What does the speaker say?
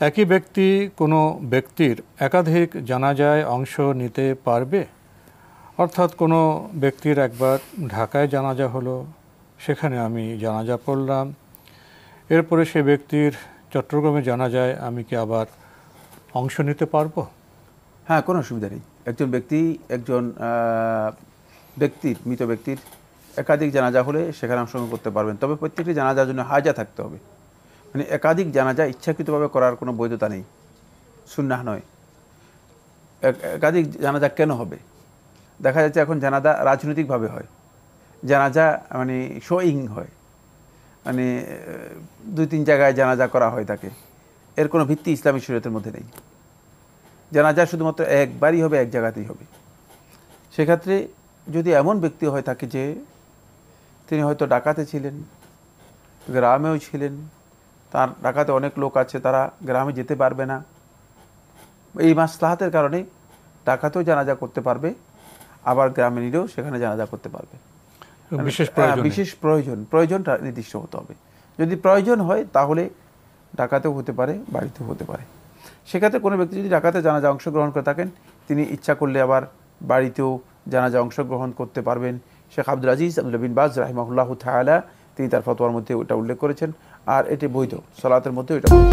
একই ব্যক্তি কোনো ব্যক্তির একাধিক জানাজায় অংশ নিতে পারবে? অর্থাৎ কোনো ব্যক্তির একবার ঢাকায় জানাজা হলো, সেখানে আমি জানাজা পড়লাম, এরপরে সে ব্যক্তির চট্টগ্রামে জানাজায় আমি কি আবার অংশ নিতে পারবো? হ্যাঁ, কোনো অসুবিধা নেই। একজন মৃত ব্যক্তির একাধিক জানাজা হলে সেখানে অংশগ্রহণ করতে পারবেন। তবে প্রত্যেকটি জানাজার জন্য হাজা থাকতে হবে। মানে একাধিক জানাজা ইচ্ছাকৃতভাবে করার কোনো বৈধতা নেই, সুন্নাহ নয়। একাধিক জানাজা কেন হবে? দেখা যাচ্ছে এখন জানাজা রাজনৈতিকভাবে হয়, জানাজা মানে শোয়িং হয়, মানে 2-3 জায়গায় জানাজা করা হয় থাকে। এর কোনো ভিত্তি ইসলামী শরীয়তের মধ্যে নেই। জানাজা শুধুমাত্র একবারই হবে, এক জায়গাতেই হবে। সেক্ষেত্রে যদি এমন ব্যক্তি হয়ে থাকে যে তিনি হয়তো ডাকাতে ছিলেন, গ্রামেও ছিলেন, তার ডাকাতে অনেক লোক আছে, তারা গ্রামে যেতে পারবে না, এই মাসলাহাতের কারণে ডাকাতেও জানাজা করতে পারবে, আবার গ্রামে নিলেও সেখানে জানাজা করতে পারবে। বিশেষ প্রয়োজনটা নির্দিষ্ট হতে হবে। যদি প্রয়োজন হয় তাহলে ডাকাতেও হতে পারে, বাড়িতেও হতে পারে। সেক্ষেত্রে কোনো ব্যক্তি যদি ডাকাতে জানাজা অংশগ্রহণ করে থাকেন, তিনি ইচ্ছা করলে আবার বাড়িতেও জানাজা অংশগ্রহণ করতে পারবেন। শেখ আব্দুল আজিজ আব্দুল্লাহ বিন বাজ রাহিমাহুল্লাহ তাআলা তিনি তার ফতোয়ার মধ্যে ওটা উল্লেখ করেছেন, আর এটি বৈধ, সালাতের মধ্যে এটা বৈধ।